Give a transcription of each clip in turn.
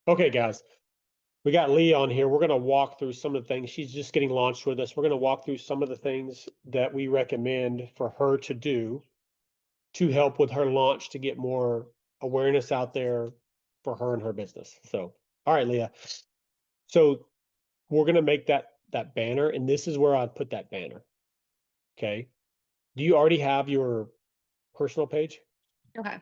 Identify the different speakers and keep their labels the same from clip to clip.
Speaker 1: Okay, guys, we got Leah on here. We're going to walk through some of the things. She's just getting launched with us. We're going to walk through some of the things that we recommend for her to do to help with her launch to get more awareness out there for her and her business. So, all right, Leah. So we're going to make that banner, and this is where I'd put that banner. Okay. Do you already have your personal page?
Speaker 2: Okay.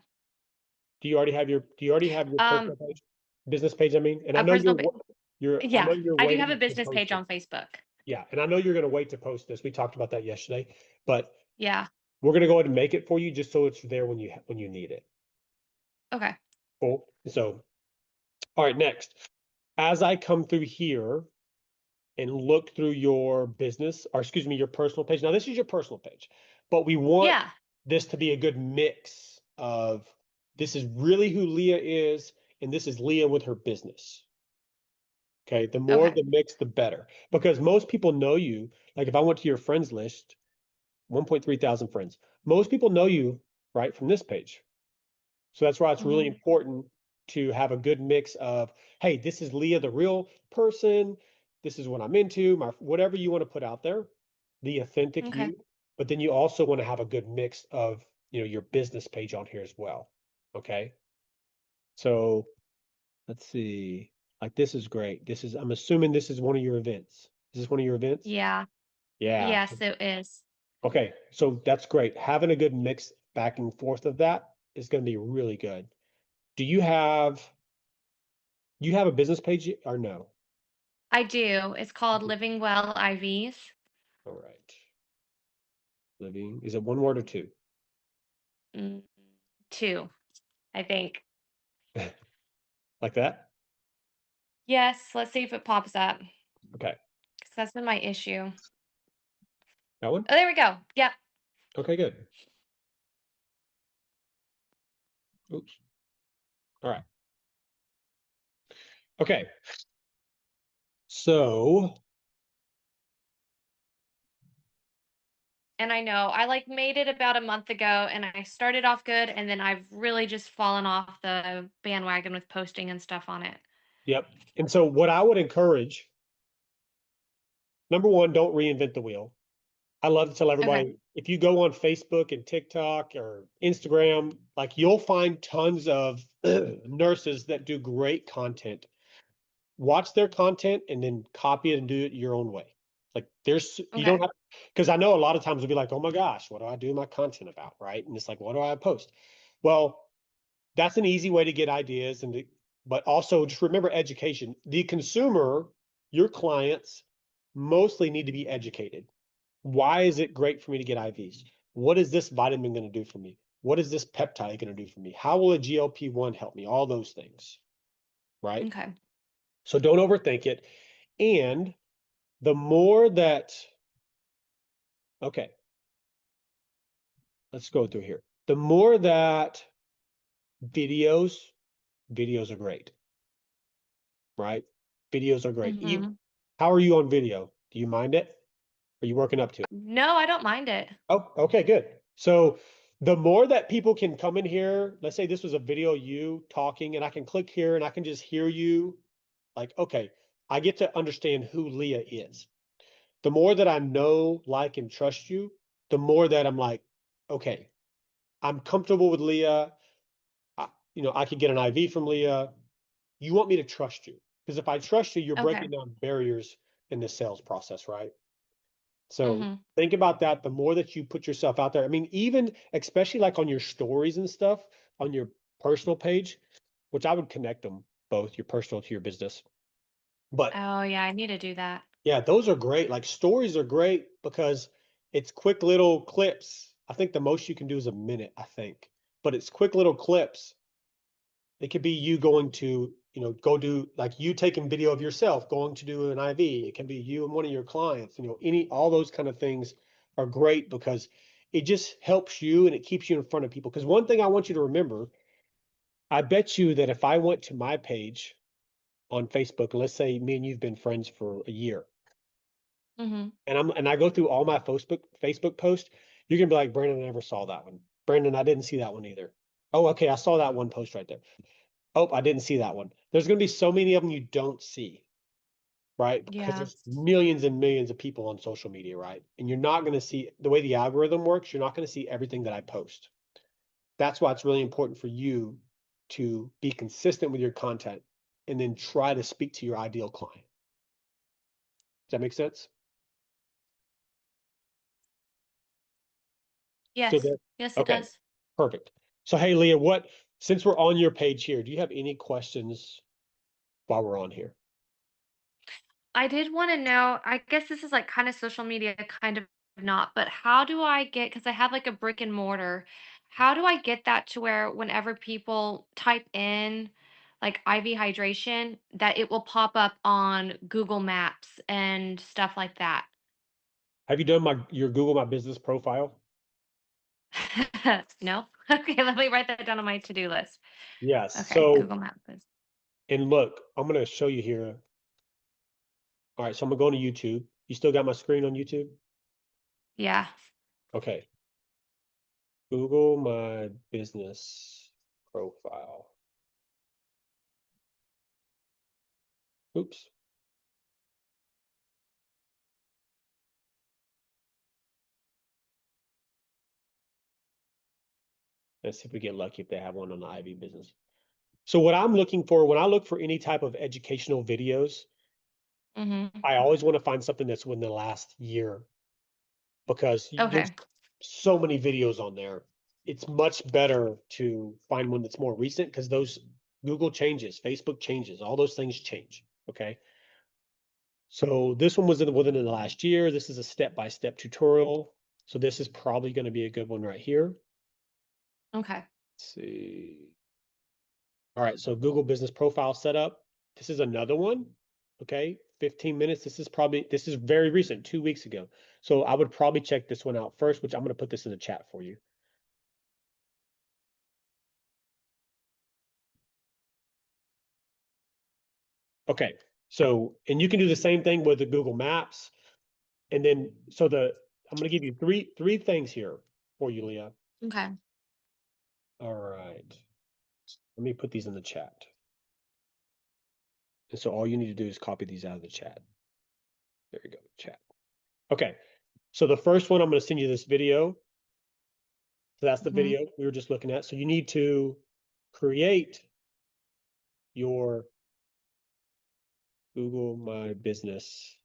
Speaker 1: Do you already have your
Speaker 2: Um,
Speaker 1: personal page? Business page, I mean. And I
Speaker 2: a
Speaker 1: know
Speaker 2: personal, pa-
Speaker 1: I know
Speaker 2: yeah,
Speaker 1: you're
Speaker 2: I do have a
Speaker 1: waiting to
Speaker 2: business
Speaker 1: post
Speaker 2: page
Speaker 1: it.
Speaker 2: on Facebook.
Speaker 1: Yeah, and I know you're going to wait to post this. We talked about that yesterday, but
Speaker 2: Yeah.
Speaker 1: we're going to go ahead and make it for you just so it's there when you need it.
Speaker 2: Okay.
Speaker 1: Cool. So, all right, next. As I come through here and look through your business, or excuse me, your personal page. Now, this is your personal page, but we want
Speaker 2: Yeah.
Speaker 1: this to be a good mix of this is really who Leah is, and this is Leah with her business. Okay, the more
Speaker 2: Okay.
Speaker 1: the mix, the better. Because most people know you. Like if I went to your friends list, 1.3 thousand friends. Most people know you right from this page. So that's why it's really
Speaker 2: Hmm.
Speaker 1: important to have a good mix of, hey, this is Leah, the real person. This is what I'm into, my whatever you want to put out there, the authentic
Speaker 2: Okay.
Speaker 1: you. But then you also want to have a good mix of, your business page on here as well. Okay. So let's see. Like this is great. I'm assuming this is one of your events. Is this one of your events?
Speaker 2: Yeah.
Speaker 1: Yeah.
Speaker 2: Yes, it is.
Speaker 1: Okay, so that's great. Having a good mix back and forth of that is going to be really good. Do you have a business page or no?
Speaker 2: I do. It's called Living Well IVs.
Speaker 1: All right. Living, is it one word or two?
Speaker 2: Mm, two, I think.
Speaker 1: Like that?
Speaker 2: Yes. Let's see if it pops up.
Speaker 1: Okay.
Speaker 2: 'Cause that's been my issue.
Speaker 1: That one?
Speaker 2: Oh, there we go. Yep.
Speaker 1: Okay, good. Oops. All right. Okay. So,
Speaker 2: And I know I like made it about a month ago and I started off good and then I've really just fallen off the bandwagon with posting and stuff on it.
Speaker 1: yep. And so what I would encourage, number one, don't reinvent the wheel. I love to tell
Speaker 2: Okay.
Speaker 1: everybody if you go on Facebook and TikTok or Instagram, like you'll find tons of nurses that do great content. Watch their content and then copy it and do it your own way. Like you don't
Speaker 2: Okay.
Speaker 1: have, because I know a lot of times we'll be like, oh my gosh, what do I do my content about? Right. And it's like, what do I post? Well, that's an easy way to get ideas but also just remember education. The consumer, your clients mostly need to be educated. Why is it great for me to get IVs? What is this vitamin going to do for me? What is this peptide going to do for me? How will a GLP-1 help me? All those things, right?
Speaker 2: Okay.
Speaker 1: So don't overthink it. And the more that, okay, let's go through here. The more that videos, videos are great, right? Videos are great. Even,
Speaker 2: Hmm.
Speaker 1: how are you on video? Do you mind it? Are you working up to it?
Speaker 2: No, I don't mind it.
Speaker 1: Oh, okay, good. So the more that people can come in here, let's say this was a video of you talking, and I can click here and I can just hear you, like, okay, I get to understand who Leah is. The more that I know, like, and trust you, the more that I'm like, okay, I'm comfortable with Leah. I could get an IV from Leah. You want me to trust you. Because if I trust you, you're
Speaker 2: Okay.
Speaker 1: breaking down barriers in the sales process, right? So
Speaker 2: Hmm.
Speaker 1: think about that. The more that you put yourself out there, I mean, even especially like on your stories and stuff on your personal page, which I would connect them both, your personal to your business. But
Speaker 2: Oh, yeah, I need to do that.
Speaker 1: yeah, those are great. Like stories are great because it's quick little clips. I think the most you can do is a minute, I think. But it's quick little clips. It could be you going to, go do like you taking video of yourself going to do an IV. It can be you and one of your clients, all those kind of things are great because it just helps you and it keeps you in front of people. Because one thing I want you to remember, I bet you that if I went to my page on Facebook, and let's say me and you've been friends for a year,
Speaker 2: Hmm.
Speaker 1: and I go through all my Facebook posts, you're gonna be like, Brandon, I never saw that one. Brandon, I didn't see that one either. Oh, okay, I saw that one post right there. Oh, I didn't see that one. There's going to be so many of them you don't see, right? Because
Speaker 2: Yeah.
Speaker 1: there's millions and millions of people on social media, right? And you're not going to see the way the algorithm works, you're not going to see everything that I post. That's why it's really important for you to be consistent with your content and then try to speak to your ideal client. Does that make sense? Still
Speaker 2: Yes.
Speaker 1: there?
Speaker 2: Yes, it
Speaker 1: Okay,
Speaker 2: does.
Speaker 1: perfect. So, hey, Leah, since we're on your page here, do you have any questions while we're on here?
Speaker 2: I did want to know, I guess this is like kind of social media, kind of not, but how do I get, because I have like a brick and mortar, how do I get that to where whenever people type in like IV hydration, that it will pop up on Google Maps and stuff like that?
Speaker 1: Have you done your Google My Business profile?
Speaker 2: No? Okay, let me write that down on my to-do list.
Speaker 1: Yes.
Speaker 2: Okay,
Speaker 1: So,
Speaker 2: Google Maps.
Speaker 1: and look, I'm going to show you here. All right, so I'm going to go to YouTube. You still got my screen on YouTube?
Speaker 2: Yeah.
Speaker 1: Okay. Google My Business profile. Oops. Let's see if we get lucky if they have one on the IV business. So what I'm looking for when I look for any type of educational videos,
Speaker 2: Mm-hmm.
Speaker 1: I always want to find something that's within the last year because there's
Speaker 2: Okay.
Speaker 1: so many videos on there. It's much better to find one that's more recent because those Google changes, Facebook changes, all those things change. Okay. So this one was within the last year. This is a step-by-step tutorial. So this is probably going to be a good one right here.
Speaker 2: Okay.
Speaker 1: Let's see. All right, so Google Business Profile setup. This is another one. Okay, 15 minutes. This is very recent, 2 weeks ago. So I would probably check this one out first, which I'm going to put this in the chat for you. Okay, so and you can do the same thing with the Google Maps, and then I'm going to give you three things here for you, Leah.
Speaker 2: Okay.
Speaker 1: All right, let me put these in the chat. And so all you need to do is copy these out of the chat. There you go, chat. Okay, so the first one, I'm going to send you this video. So that's the
Speaker 2: Mm-hmm.
Speaker 1: video we were just looking at. So you need to create your Google My Business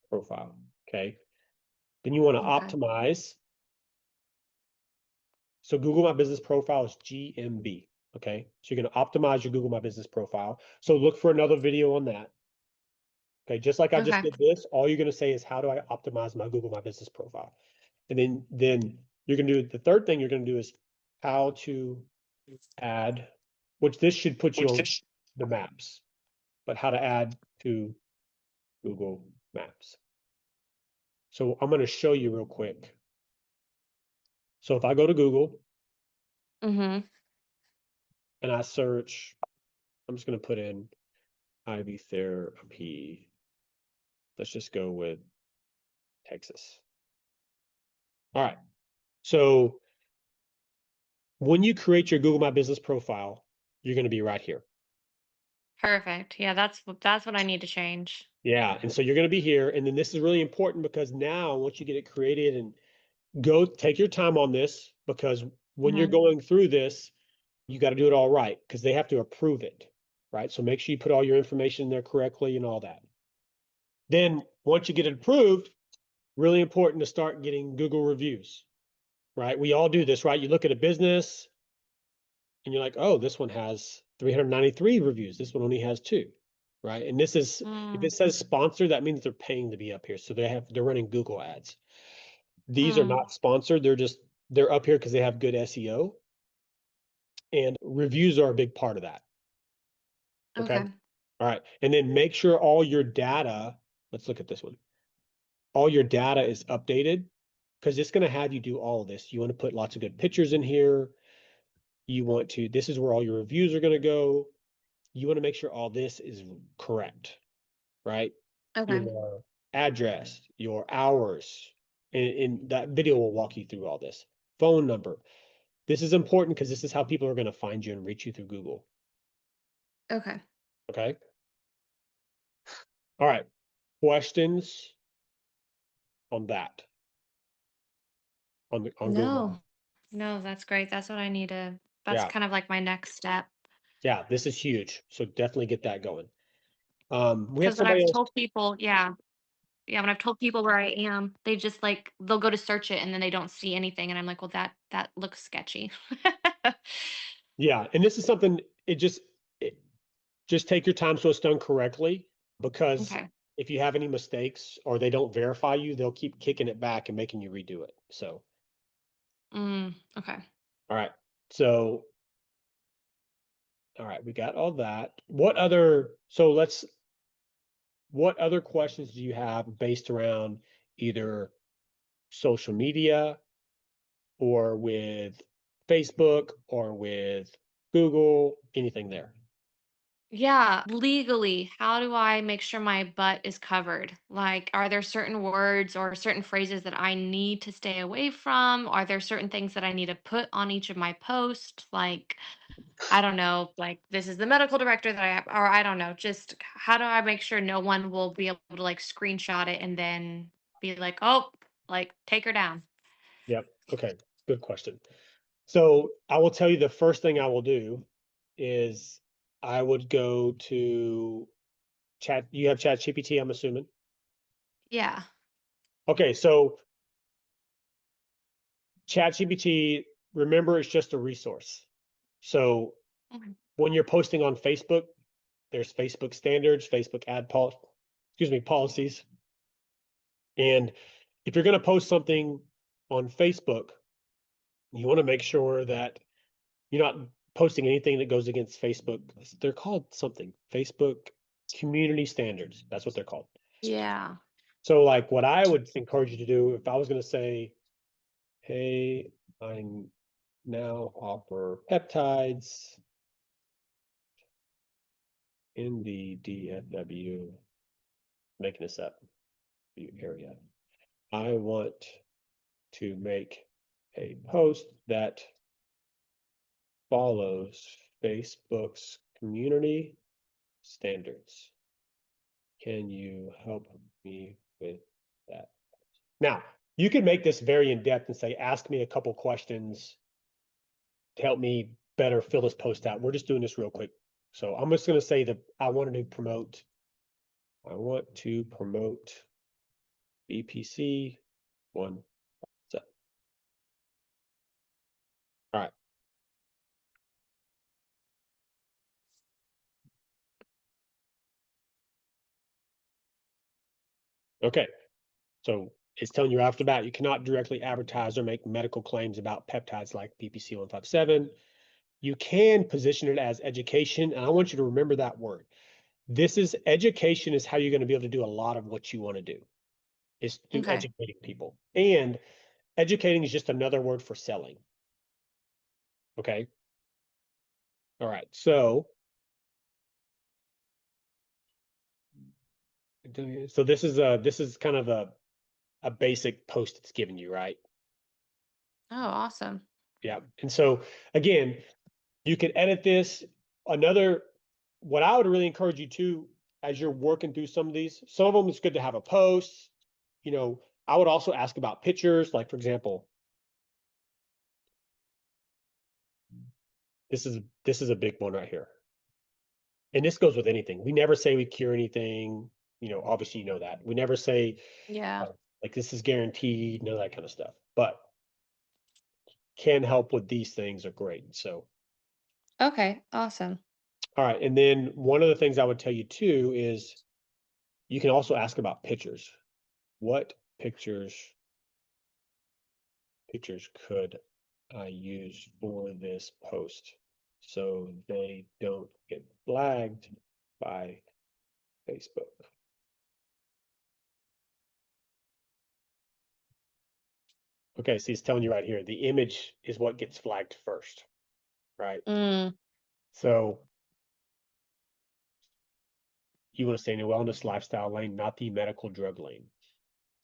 Speaker 1: profile. Okay. Then you want to
Speaker 2: Okay.
Speaker 1: optimize. So Google My Business profile is GMB. Okay. So you're going to optimize your Google My Business profile. So look for another video on that. Okay. Just like I just
Speaker 2: Okay.
Speaker 1: did this, all you're going to say is, how do I optimize my Google My Business profile? And then you're going to do the third thing you're going to do is how to add, which this should put you on the maps, but how to add to Google Maps. So I'm going to show you real quick. So if I go to Google
Speaker 2: Mm-hmm.
Speaker 1: and I search, I'm just going to put in IV therapy. Let's just go with Texas. All right. So when you create your Google My Business profile, you're going to be right here.
Speaker 2: Perfect. Yeah, that's what I need to change.
Speaker 1: Yeah. And so you're going to be here. And then this is really important because now once you get it created, and go take your time on this, because when you're
Speaker 2: Mhm.
Speaker 1: going through this, you got to do it all right because they have to approve it, right? So make sure you put all your information in there correctly and all that. Then once you get it approved, really important to start getting Google reviews, right? We all do this, right? You look at a business and you're like, oh, this one has 393 reviews. This one only has two, right? And this is, if
Speaker 2: Mm,
Speaker 1: it says sponsor, that means they're paying to be up here. So they're running Google ads. These are
Speaker 2: mm,
Speaker 1: not sponsored. They're up here because they have good SEO, and reviews are a big part of that. Okay.
Speaker 2: okay.
Speaker 1: All right. And then make sure all your data, let's look at this one. All your data is updated because it's going to have you do all of this. You want to put lots of good pictures in here. This is where all your reviews are going to go. You want to make sure all this is correct, right?
Speaker 2: Okay.
Speaker 1: Your address, your hours, and that video will walk you through all this. Phone number. This is important because this is how people are going to find you and reach you through Google.
Speaker 2: Okay.
Speaker 1: Okay. All right. Questions on that on Google.
Speaker 2: No. No, that's great. That's what I need to that's
Speaker 1: Yeah.
Speaker 2: kind of like my next step.
Speaker 1: Yeah. This is huge. So definitely get that going. We have
Speaker 2: Because when
Speaker 1: somebody
Speaker 2: I've
Speaker 1: else.
Speaker 2: told people yeah, when I've told people where I am, they just, like they'll go to search it and then they don't see anything, and I'm like, "Well, that looks sketchy."
Speaker 1: Yeah. And this is something it, just take your time so it's done correctly because
Speaker 2: Okay.
Speaker 1: if you have any mistakes or they don't verify you, they'll keep kicking it back and making you redo it. So,
Speaker 2: Okay.
Speaker 1: all right. So, all right, we got all that. What other questions do you have based around either social media or with Facebook or with Google, anything there?
Speaker 2: Yeah, legally, how do I make sure my butt is covered? Like, are there certain words or certain phrases that I need to stay away from? Are there certain things that I need to put on each of my posts? Like, I don't know, like this is the medical director that I have, or I don't know, just how do I make sure no one will be able to like screenshot it and then be like, oh, like take her down?
Speaker 1: Yep. Okay. Good question. So I will tell you the first thing I will do is I would go to chat. You have chat GPT, I'm assuming.
Speaker 2: Yeah.
Speaker 1: Okay. So chat GPT, remember, it's just a resource. So
Speaker 2: Okay.
Speaker 1: when you're posting on Facebook, there's Facebook standards, Facebook policies. And if you're going to post something on Facebook, you want to make sure that you're not posting anything that goes against Facebook. They're called something Facebook community standards. That's what they're called.
Speaker 2: Yeah.
Speaker 1: So, like, what I would encourage you to do if I was going to say, hey, I now offer peptides in the DFW, making this up, area. I want to make a post that follows Facebook's community standards. Can you help me with that? Now, you can make this very in depth and say, ask me a couple questions to help me better fill this post out. We're just doing this real quick. So I'm just going to say that I want to promote BPC one. All right. Okay. So it's telling you after that you cannot directly advertise or make medical claims about peptides like BPC 157. You can position it as education. And I want you to remember that word. This is education is how you're going to be able to do a lot of what you want to do is through
Speaker 2: Okay.
Speaker 1: educating people. And educating is just another word for selling. Okay. All right. So this is kind of a basic post it's giving you, right?
Speaker 2: Oh, awesome.
Speaker 1: Yeah. And so again, you can edit this. Another, what I would really encourage you to, as you're working through some of these, some of them it's good to have a post. You know, I would also ask about pictures. Like for example, this is a big one right here, and this goes with anything. We never say we cure anything. You know, obviously you know that. We never say
Speaker 2: Yeah.
Speaker 1: like this is guaranteed, none of that kind of stuff. But can help with these things are great. So,
Speaker 2: Okay. Awesome.
Speaker 1: all right. And then one of the things I would tell you too is you can also ask about pictures. What pictures could I use for this post so they don't get flagged by Facebook? Okay, so he's telling you right here, the image is what gets flagged first, right?
Speaker 2: Mm.
Speaker 1: So you want to stay in a wellness lifestyle lane, not the medical drug lane.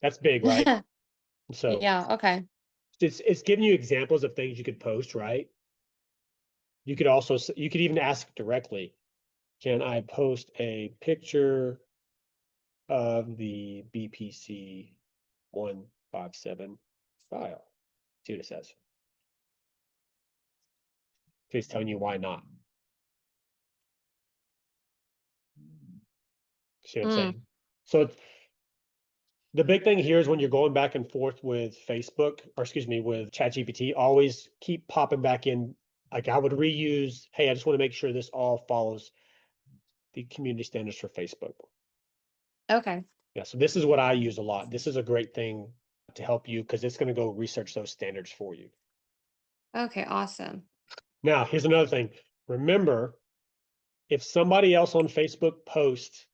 Speaker 1: That's big, right? So
Speaker 2: Yeah. Okay.
Speaker 1: it's giving you examples of things you could post, right? You could also, you could even ask directly, can I post a picture of the BPC 157 file? See what it says. It's telling you why not. See what I'm
Speaker 2: Mm,
Speaker 1: saying? So the big thing here is when you're going back and forth with Facebook, or excuse me, with ChatGPT, always keep popping back in. Like I would reuse, hey, I just want to make sure this all follows the community standards for Facebook.
Speaker 2: okay.
Speaker 1: Yeah, so this is what I use a lot. This is a great thing to help you because it's going to go research those standards for you.
Speaker 2: Okay, awesome.
Speaker 1: Now, here's another thing. Remember, if somebody else on Facebook posts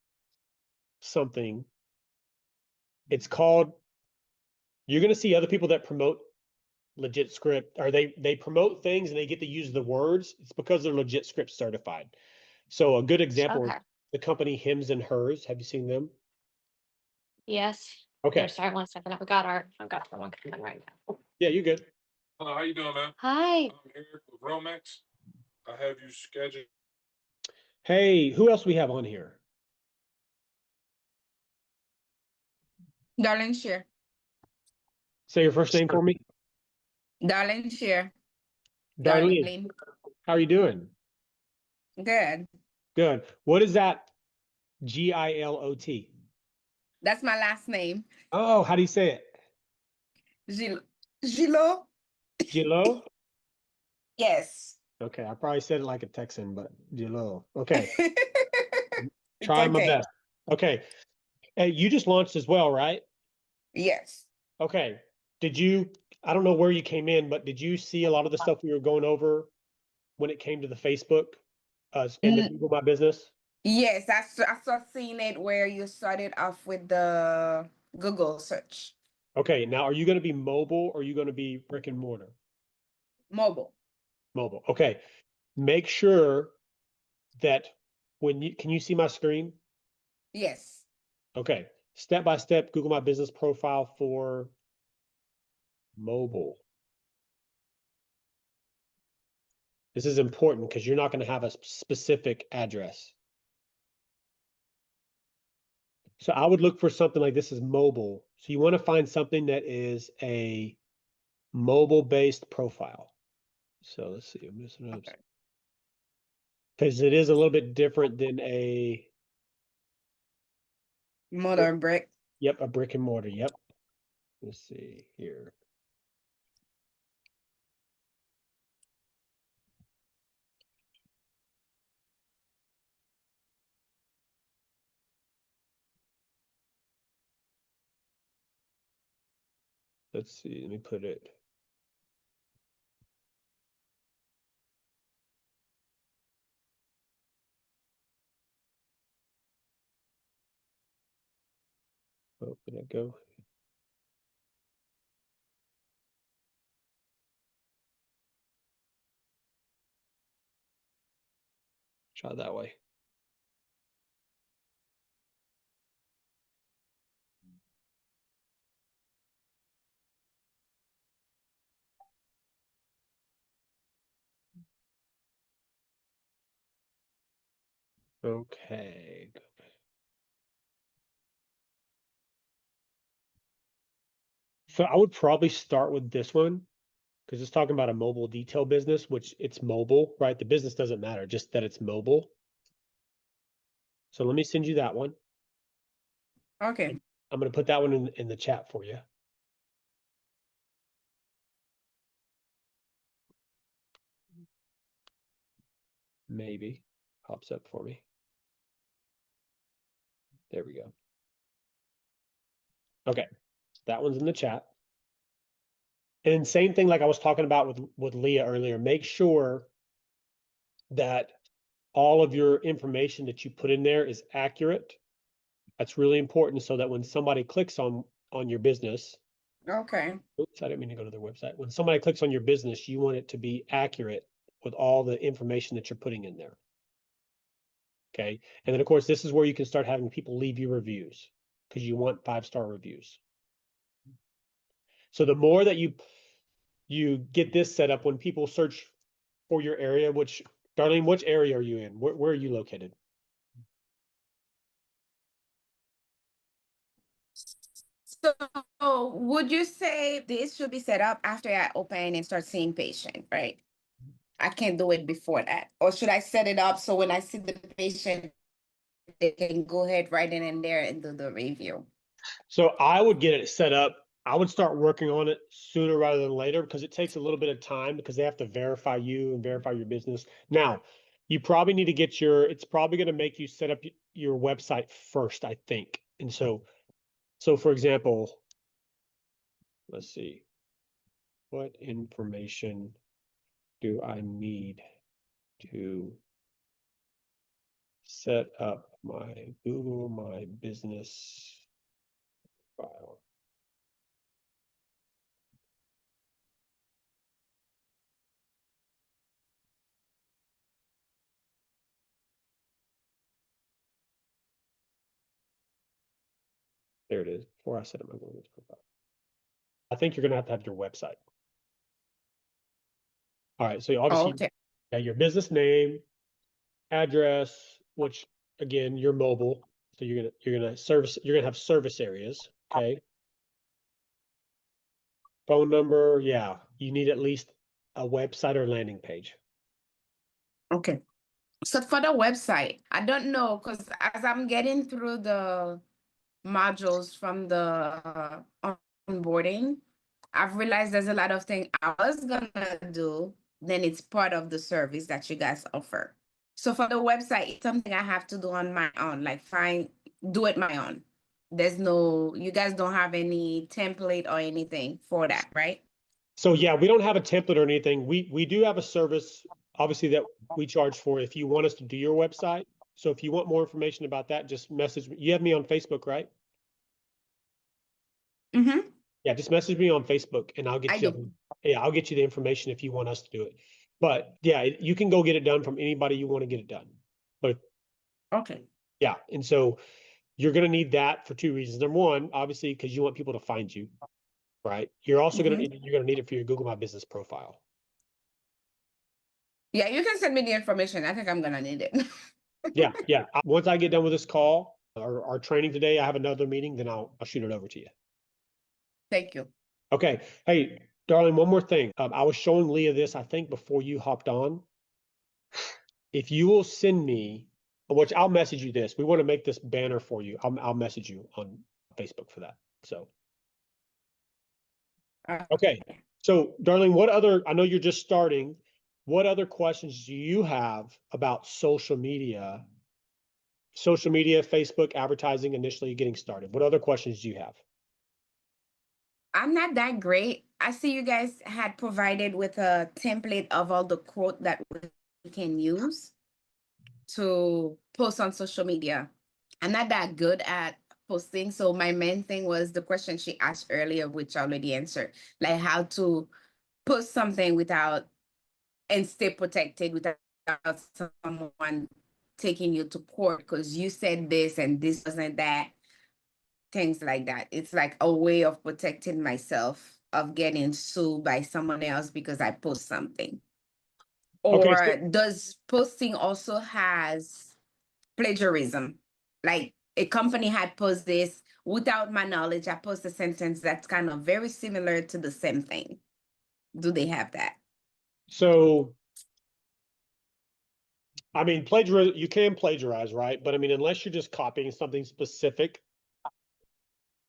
Speaker 1: something, it's called, you're going to see other people that promote legit script, or they promote things and they get to use the words. It's because they're legit script certified. So a good example is
Speaker 2: Okay.
Speaker 1: the company Hims and Hers. Have you seen them?
Speaker 2: Yes. Here,
Speaker 1: Okay.
Speaker 2: sorry, 1 second. I've got someone coming right now.
Speaker 1: Yeah, you good.
Speaker 3: Hello, how you doing, man?
Speaker 2: Hi.
Speaker 3: I'm Eric with Romex. I have you scheduled.
Speaker 1: Hey, who else we have on here?
Speaker 4: Darling share.
Speaker 1: Say your first name for me.
Speaker 4: Darling share.
Speaker 1: Darlene,
Speaker 4: Darlene.
Speaker 1: how are you doing?
Speaker 4: Good.
Speaker 1: Good. What is that? Gilot.
Speaker 4: That's my last name.
Speaker 1: Oh, how do you say it?
Speaker 4: Gilo?
Speaker 1: Gilo?
Speaker 4: Yes.
Speaker 1: Okay, I probably said it like a Texan, but Gilo. Okay,
Speaker 4: It's
Speaker 1: trying my
Speaker 4: okay.
Speaker 1: best. Okay, hey, you just launched as well, right?
Speaker 4: Yes.
Speaker 1: Okay, did you, I don't know where you came in, but did you see a lot of the stuff we were going over when it came to the Facebook and the
Speaker 4: Mm,
Speaker 1: Google My Business?
Speaker 4: yes, I saw seeing it where you started off with the Google search.
Speaker 1: Okay, now are you going to be mobile or are you going to be brick and mortar?
Speaker 4: Mobile.
Speaker 1: Mobile. Okay, make sure that when you, can you see my screen?
Speaker 4: Yes.
Speaker 1: Okay, step by step, Google My Business profile for mobile. This is important because you're not going to have a specific address. So I would look for something like this is mobile. So you want to find something that is a mobile-based profile. So let's see, I'm missing up.
Speaker 4: Okay.
Speaker 1: Because it is a little bit different than a,
Speaker 4: Mother brick.
Speaker 1: yep, a brick and mortar. Yep. Let's see here. Let's see, let me put it. Oh, where'd that go? Try that way. Okay. So I would probably start with this one because it's talking about a mobile detail business, which it's mobile, right? The business doesn't matter, just that it's mobile. So let me send you that one.
Speaker 4: Okay.
Speaker 1: I'm going to put that one in the chat for you. Maybe pops up for me. There we go. Okay, that one's in the chat. And same thing like I was talking about with Leah earlier, make sure that all of your information that you put in there is accurate. That's really important so that when somebody clicks on your business,
Speaker 4: Okay.
Speaker 1: oops, I didn't mean to go to their website. When somebody clicks on your business, you want it to be accurate with all the information that you're putting in there. Okay. And then of course, this is where you can start having people leave you reviews because you want 5-star reviews. So the more that you, you get this set up when people search for your area, which, Darlene, which area are you in? Where are you located?
Speaker 4: So would you say this should be set up after I open and start seeing patient, right? I can't do it before that. Or should I set it up so when I see the patient, they can go ahead right in there and do the review?
Speaker 1: So I would get it set up. I would start working on it sooner rather than later because it takes a little bit of time because they have to verify you and verify your business. Now, you probably need to get it's probably going to make you set up your website first, I think. And so for example, let's see, what information do I need to set up my Google My Business file? There it is, before I set up my Google Business profile. I think you're going to have your website. All right, so obviously,
Speaker 4: Okay.
Speaker 1: your business name, address, which again, you're mobile, so you're gonna have service areas, okay? Phone number, yeah, you need at least a website or landing page.
Speaker 4: Okay. So for the website, I don't know, because as I'm getting through the modules from the onboarding, I've realized there's a lot of things I was gonna do, then it's part of the service that you guys offer. So for the website, it's something I have to do on my own, like do it my own. You guys don't have any template or anything for that, right?
Speaker 1: So yeah, we don't have a template or anything. We do have a service, obviously, that we charge for if you want us to do your website. So if you want more information about that, just message me. You have me on Facebook, right?
Speaker 4: Mm-hmm.
Speaker 1: Yeah, just message me on Facebook and I'll
Speaker 4: I
Speaker 1: get
Speaker 4: do.
Speaker 1: you, yeah, I'll get you the information if you want us to do it. But yeah, you can go get it done from anybody you want to get it done. But
Speaker 4: Okay.
Speaker 1: yeah, and so you're going to need that for two reasons. Number one, obviously, because you want people to find you, right? You're also going to
Speaker 4: Mm-hmm.
Speaker 1: you're going to need it for your Google My Business profile.
Speaker 4: Yeah, you can send me the information. I think I'm gonna need it.
Speaker 1: Yeah, yeah. Once I get done with this call or our training today, I have another meeting, then I'll shoot it over to you.
Speaker 4: Thank you.
Speaker 1: Okay. Hey, darling, one more thing. I was showing Leah this, I think, before you hopped on. If you will send me, which I'll message you this. We want to make this banner for you. I'll message you on Facebook for that. So, okay. So, darling, I know you're just starting. What other questions do you have about social media, Facebook advertising initially getting started? What other questions do you have?
Speaker 4: I'm not that great. I see you guys had provided with a template of all the quote that we can use to post on social media. I'm not that good at posting. So my main thing was the question she asked earlier, which I already answered, like how to post something without and stay protected without someone taking you to court because you said this and this wasn't that, things like that. It's like a way of protecting myself of getting sued by someone else because I post something.
Speaker 1: Okay.
Speaker 4: Or does posting also has plagiarism? Like a company had posted this without my knowledge. I post a sentence that's kind of very similar to the same thing. Do they have that?
Speaker 1: So I mean, you can plagiarize, right? But I mean, unless you're just copying something specific,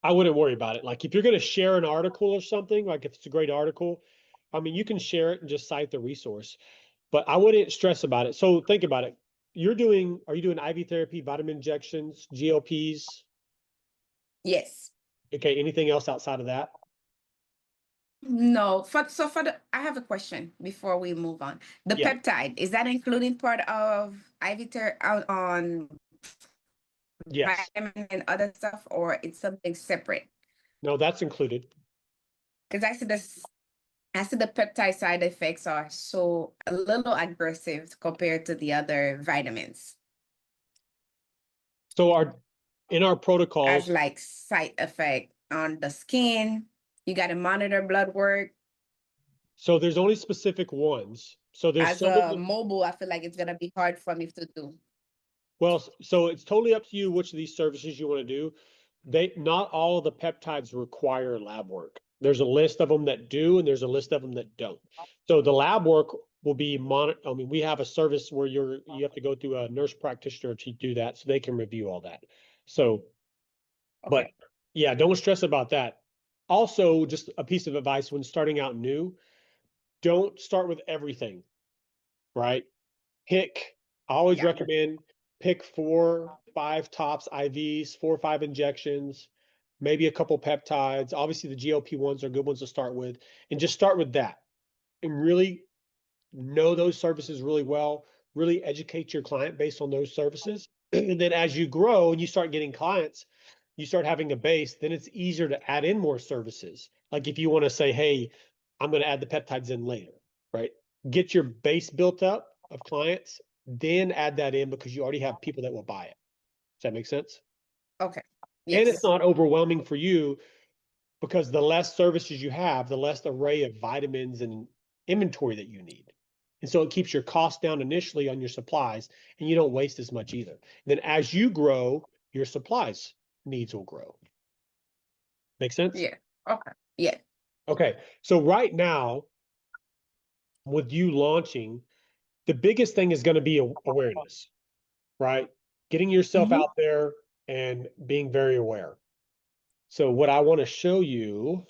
Speaker 1: I wouldn't worry about it. Like if you're going to share an article or something, like if it's a great article, I mean, you can share it and just cite the resource, but I wouldn't stress about it. So think about it. Are you doing IV therapy, vitamin injections, GLPs?
Speaker 4: Yes.
Speaker 1: Okay. Anything else outside of that?
Speaker 4: No, I have a question before we move on. The
Speaker 1: Yeah.
Speaker 4: peptide, is that including part of on
Speaker 1: Yes.
Speaker 4: vitamin and other stuff, or it's something separate?
Speaker 1: No, that's included.
Speaker 4: Because I see the peptide side effects are so a little aggressive compared to the other vitamins
Speaker 1: So in our
Speaker 4: as
Speaker 1: protocols,
Speaker 4: like side effect on the skin. You got to monitor blood work.
Speaker 1: So there's only specific ones. So there's
Speaker 4: As
Speaker 1: some of
Speaker 4: a
Speaker 1: them.
Speaker 4: mobile, I feel like it's gonna be hard for me to do.
Speaker 1: Well, so it's totally up to you which of these services you want to do. Not all of the peptides require lab work. There's a list of them that do, and there's a list of them that don't. So the lab work will be I mean, we have a service where you have to go through a nurse practitioner to do that, so they can review all that. So, but
Speaker 4: Okay.
Speaker 1: yeah, don't stress about that. Also, just a piece of advice when starting out new, don't start with everything, right? I always
Speaker 4: Yeah.
Speaker 1: recommend pick 4, 5 tops IVs, 4 or 5 injections, maybe a couple peptides. Obviously, the GLP-1s are good ones to start with, and just start with that and really know those services really well, really educate your client based on those services. And then as you grow and you start getting clients, you start having a base, then it's easier to add in more services. Like if you want to say, hey, I'm going to add the peptides in later, right? Get your base built up of clients, then add that in because you already have people that will buy it. Does that make sense?
Speaker 4: Okay.
Speaker 1: And it's
Speaker 4: Yes.
Speaker 1: not overwhelming for you because the less services you have, the less array of vitamins and inventory that you need. And so it keeps your cost down initially on your supplies and you don't waste as much either. And then as you grow, your supplies needs will grow. Make sense?
Speaker 4: Yeah. Okay. Yeah.
Speaker 1: Okay. So right now, with you launching, the biggest thing is going to be awareness, right? Getting yourself
Speaker 4: Mhm.
Speaker 1: out there and being very aware. So what I want to show you,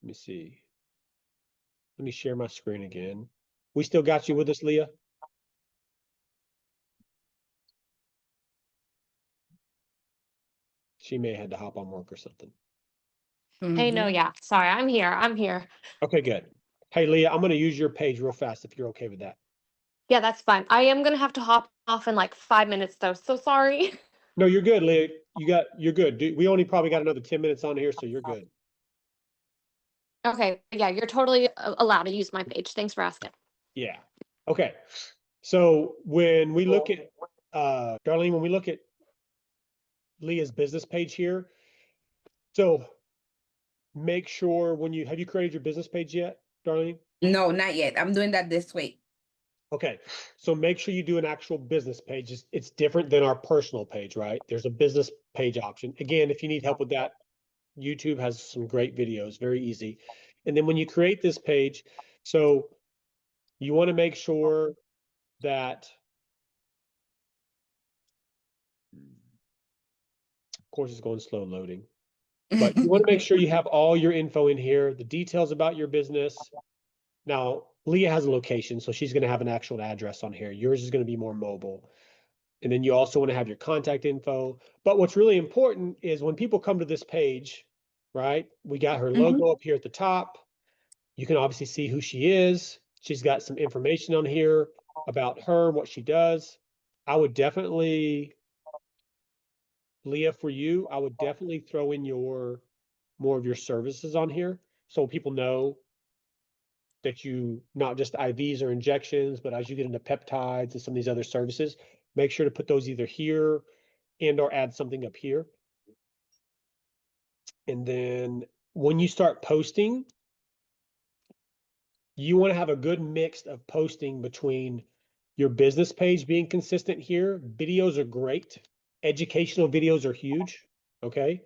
Speaker 1: let me see. Let me share my screen again. We still got you with us, Leah? She may have had to hop on work or something.
Speaker 2: Hey, no,
Speaker 4: Mhm.
Speaker 2: yeah. Sorry, I'm here. I'm here.
Speaker 1: Okay, good. Hey, Leah, I'm going to use your page real fast if you're okay with that.
Speaker 2: Yeah, that's fine. I am gonna have to hop off in like 5 minutes though. So sorry.
Speaker 1: No, you're good, Leah. You're good. We only probably got another 10 minutes on here, so you're good.
Speaker 2: Okay, yeah, you're totally allowed to use my page. Thanks for asking.
Speaker 1: Yeah. Okay. So when we look at Darlene, when we look at Leah's business page here, so make sure when have you created your business page yet, Darlene?
Speaker 4: No, not yet. I'm doing that this week.
Speaker 1: Okay, so make sure you do an actual business page. It's different than our personal page, right? There's a business page option. Again, if you need help with that, YouTube has some great videos, very easy. And then when you create this page, so you want to make sure that, of course, it's going slow loading, but you want to make sure you have all your info in here, the details about your business. Now, Leah has a location, so she's going to have an actual address on here. Yours is going to be more mobile. And then you also want to have your contact info. But what's really important is when people come to this page, right? We got her
Speaker 4: Mhm.
Speaker 1: logo up here at the top. You can obviously see who she is. She's got some information on here about her, what she does. I would definitely, Leah, for you, I would definitely throw in more of your services on here so people know that you not just IVs or injections, but as you get into peptides and some of these other services, make sure to put those either here and or add something up here. And then when you start posting, you want to have a good mix of posting between your business page being consistent here. Videos are great. Educational videos are huge. Okay.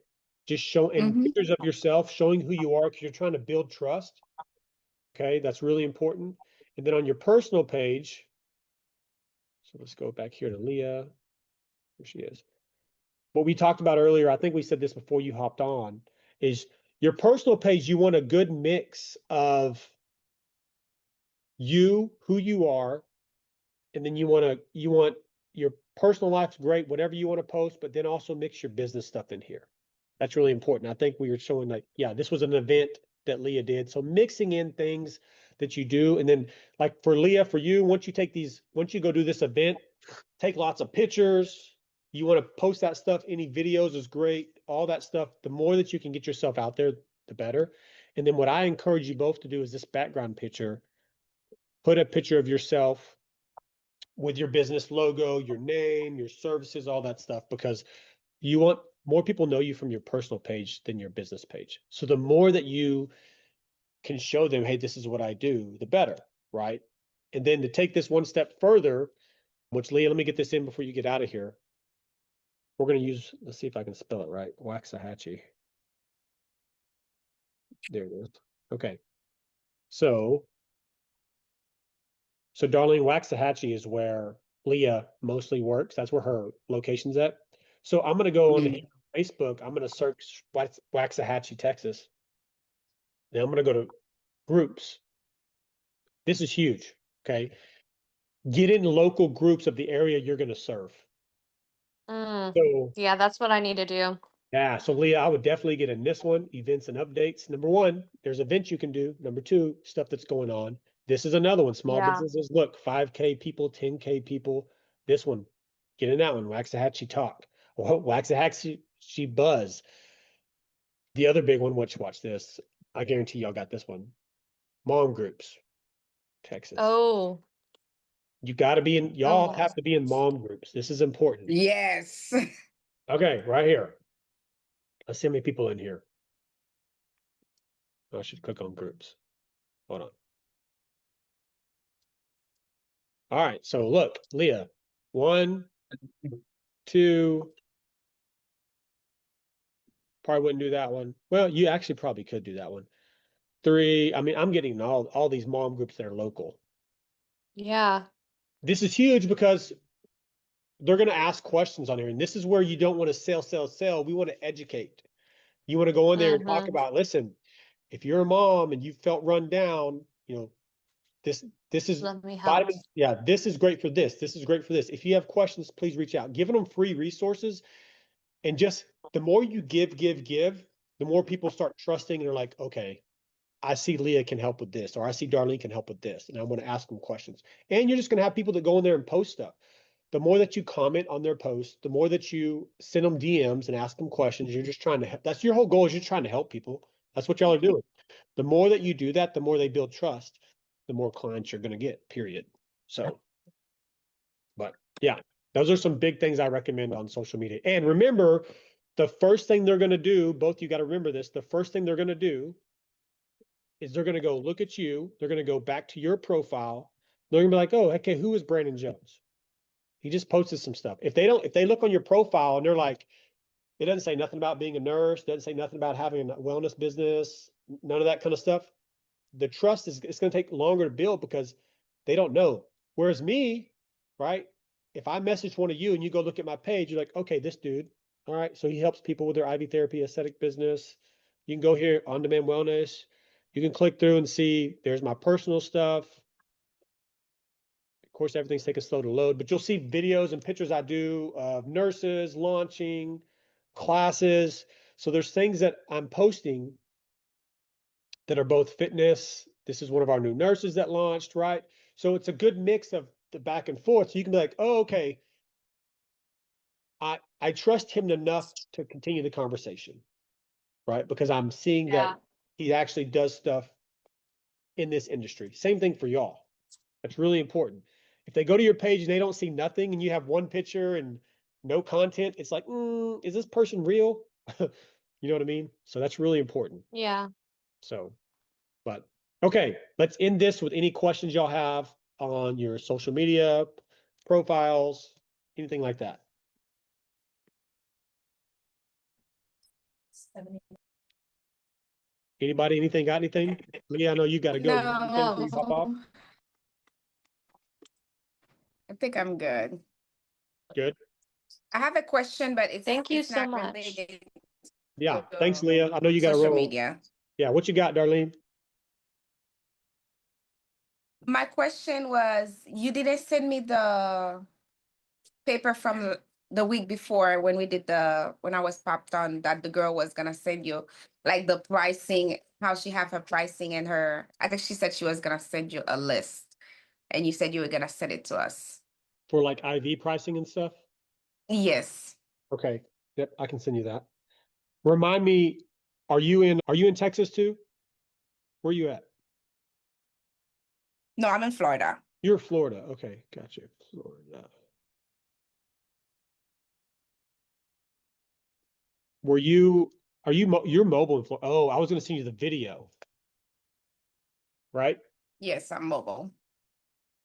Speaker 1: Just show and
Speaker 4: Mhm.
Speaker 1: pictures of yourself showing who you are because you're trying to build trust. Okay. That's really important. And then on your personal page, so let's go back here to Leah. Here she is. What we talked about earlier, I think we said this before you hopped on, is your personal page, you want a good mix of who you are, and then you want your personal life's great, whatever you want to post, but then also mix your business stuff in here. That's really important. I think we were showing like, yeah, this was an event that Leah did. So mixing in things that you do, and then like for Leah, for you, once you go do this event, take lots of pictures. You want to post that stuff. Any videos is great. All that stuff. The more that you can get yourself out there, the better. And then what I encourage you both to do is this background picture. Put a picture of yourself with your business logo, your name, your services, all that stuff, because you want more people know you from your personal page than your business page. So the more that you can show them, hey, this is what I do, the better, right? And then to take this one step further, which Leah, let me get this in before you get out of here. We're going to use, let's see if I can spell it right. Waxahachie. There it is. Okay. So Darlene, Waxahachie is where Leah mostly works. That's where her location's at. So I'm going to go on
Speaker 4: Mm.
Speaker 1: Facebook. I'm going to search Waxahachie, Texas. Then I'm going to go to groups. This is huge. Okay. Get in local groups of the area you're going to serve.
Speaker 2: Mm,
Speaker 1: So
Speaker 2: yeah, that's what I need to do.
Speaker 1: yeah, so Leah, I would definitely get in this one, events and updates. Number one, there's events you can do. Number two, stuff that's going on. This is another one, small
Speaker 2: Yeah.
Speaker 1: businesses. Look, 5K people, 10K people. This one, get in that one, Waxahachie Talk. Well, Waxahachie Buzz. The other big one, which watch this. I guarantee y'all got this one. Mom groups, Texas.
Speaker 2: Oh,
Speaker 1: You got to be in, y'all
Speaker 2: oh,
Speaker 1: have to be in mom groups. This is important.
Speaker 4: Yes.
Speaker 1: Okay, right here. Let's see how many people in here. I should click on groups. Hold on. All right, so look, Leah, 1, 2, probably wouldn't do that one. Well, you actually probably could do that one. 3, I mean, I'm getting all these mom groups that are local.
Speaker 2: yeah.
Speaker 1: This is huge because they're going to ask questions on here, and this is where you don't want to sell. We want to educate. You want to go in there and talk
Speaker 2: Mm-hmm.
Speaker 1: about, listen, if you're a mom and you felt run down, you know, this is
Speaker 2: Let me help.
Speaker 1: vitamins. Yeah, this is great for this. This is great for this. If you have questions, please reach out. Giving them free resources. And just the more you give, the more people start trusting and are like, okay, I see Leah can help with this, or I see Darlene can help with this. And I'm going to ask them questions. And you're just going to have people that go in there and post stuff. The more that you comment on their posts, the more that you send them DMs and ask them questions, you're just trying to help. That's your whole goal, is you're trying to help people. That's what y'all are doing. The more that you do that, the more they build trust, the more clients you're going to get, period. So, but yeah, those are some big things I recommend on social media. And remember, the first thing they're going to do, both you got to remember this, the first thing they're going to do is they're going to go look at you. They're going to go back to your profile. They're going to be like, oh, okay, who is Brandon Jones? He just posted some stuff. If they look on your profile and they're like, it doesn't say nothing about being a nurse, doesn't say nothing about having a wellness business, none of that kind of stuff. The trust is, it's going to take longer to build because they don't know. Whereas me, right? If I message one of you and you go look at my page, you're like, okay, this dude, all right. So he helps people with their IV therapy, aesthetic business. You can go here, on demand wellness. You can click through and see there's my personal stuff. Of course, everything's taking slow to load, but you'll see videos and pictures I do of nurses launching classes. So there's things that I'm posting that are both fitness. This is one of our new nurses that launched, right? So it's a good mix of the back and forth. So you can be like, oh, okay, I trust him enough to continue the conversation, right? Because I'm seeing
Speaker 2: Yeah.
Speaker 1: that he actually does stuff in this industry. Same thing for y'all. That's really important. If they go to your page and they don't see nothing and you have one picture and no content, it's like, is this person real? You know what I mean? So that's really important.
Speaker 2: Yeah.
Speaker 1: So, but okay, let's end this with any questions y'all have on your social media profiles, anything like that. Anybody, anything, got anything? Leah, I know you got to go. You got anything before you hop off?
Speaker 4: No, I think I'm good.
Speaker 1: Good.
Speaker 4: I have a question, but
Speaker 2: Thank you
Speaker 4: it's
Speaker 2: so
Speaker 4: not
Speaker 2: much.
Speaker 4: related
Speaker 1: Yeah.
Speaker 4: to
Speaker 1: Thanks, Leah. I know you got to
Speaker 4: social
Speaker 1: roll.
Speaker 4: media.
Speaker 1: Yeah. What you got, Darlene?
Speaker 4: My question was, you didn't send me the paper from the week before when we did when I was popped on that the girl was gonna send you, like the pricing, how she have her pricing and I think she said she was gonna send you a list and you said you were gonna send it to us.
Speaker 1: For like IV pricing and stuff?
Speaker 4: Yes.
Speaker 1: Okay. Yep, I can send you that. Remind me, are you in Texas too? Where are you at?
Speaker 4: No, I'm in Florida.
Speaker 1: You're Florida. Okay, gotcha. Florida. are you're mobile in Florida? Oh, I was going to send you the video, right?
Speaker 4: Yes, I'm mobile.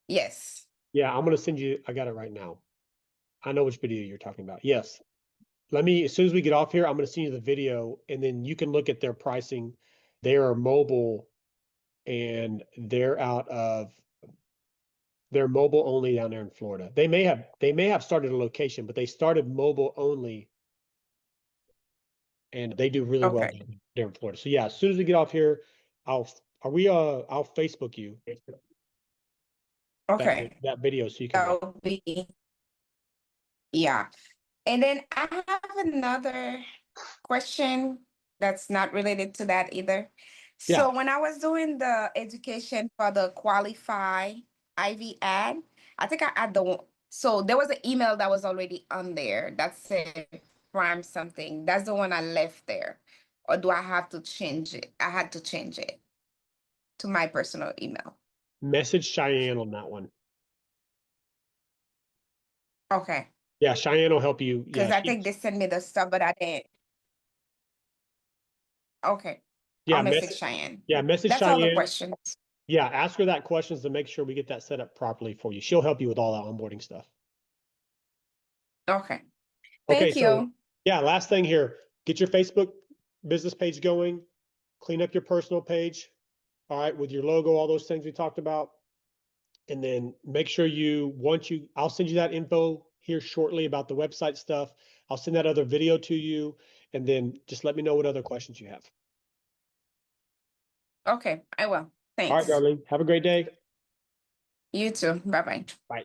Speaker 4: Yes.
Speaker 1: Yeah, I'm going to send you, I got it right now. I know which video you're talking about. Yes. Let me, as soon as we get off here, I'm going to send you the video and then you can look at their pricing. They are mobile and they're mobile only down there in Florida. They may have started a location, but they started mobile only and they do really well
Speaker 4: Okay.
Speaker 1: down there in Florida. So yeah, as soon as we get off here, I'll Facebook you
Speaker 4: Okay.
Speaker 1: that video so you can watch.
Speaker 4: That would be, yeah. And then I have another question that's not related to that either.
Speaker 1: Yeah.
Speaker 4: So when I was doing the education for the Qualify IV ad, I think I had so there was an email that was already on there that said prime something. That's the one I left there. Or do I have to change it? I had to change it to my personal email.
Speaker 1: Message Cheyenne on that one.
Speaker 4: Okay.
Speaker 1: Yeah, Cheyenne will help you.
Speaker 4: Because
Speaker 1: Yeah,
Speaker 4: I think they sent me the stuff, but I didn't. Okay.
Speaker 1: yeah,
Speaker 4: I'll message Cheyenne.
Speaker 1: message
Speaker 4: That's all the
Speaker 1: Cheyenne.
Speaker 4: questions.
Speaker 1: Yeah, ask her that questions to make sure we get that set up properly for you. She'll help you with all that onboarding stuff.
Speaker 4: Okay.
Speaker 1: Okay,
Speaker 4: Thank
Speaker 1: so
Speaker 4: you.
Speaker 1: yeah, last thing here. Get your Facebook business page going. Clean up your personal page. All right, with your logo, all those things we talked about. And then make sure I'll send you that info here shortly about the website stuff. I'll send that other video to you. And then just let me know what other questions you have.
Speaker 4: Okay, I will.
Speaker 1: All right,
Speaker 4: Thanks.
Speaker 1: darling. Have a great day.
Speaker 4: You too. Bye-bye.
Speaker 1: Bye.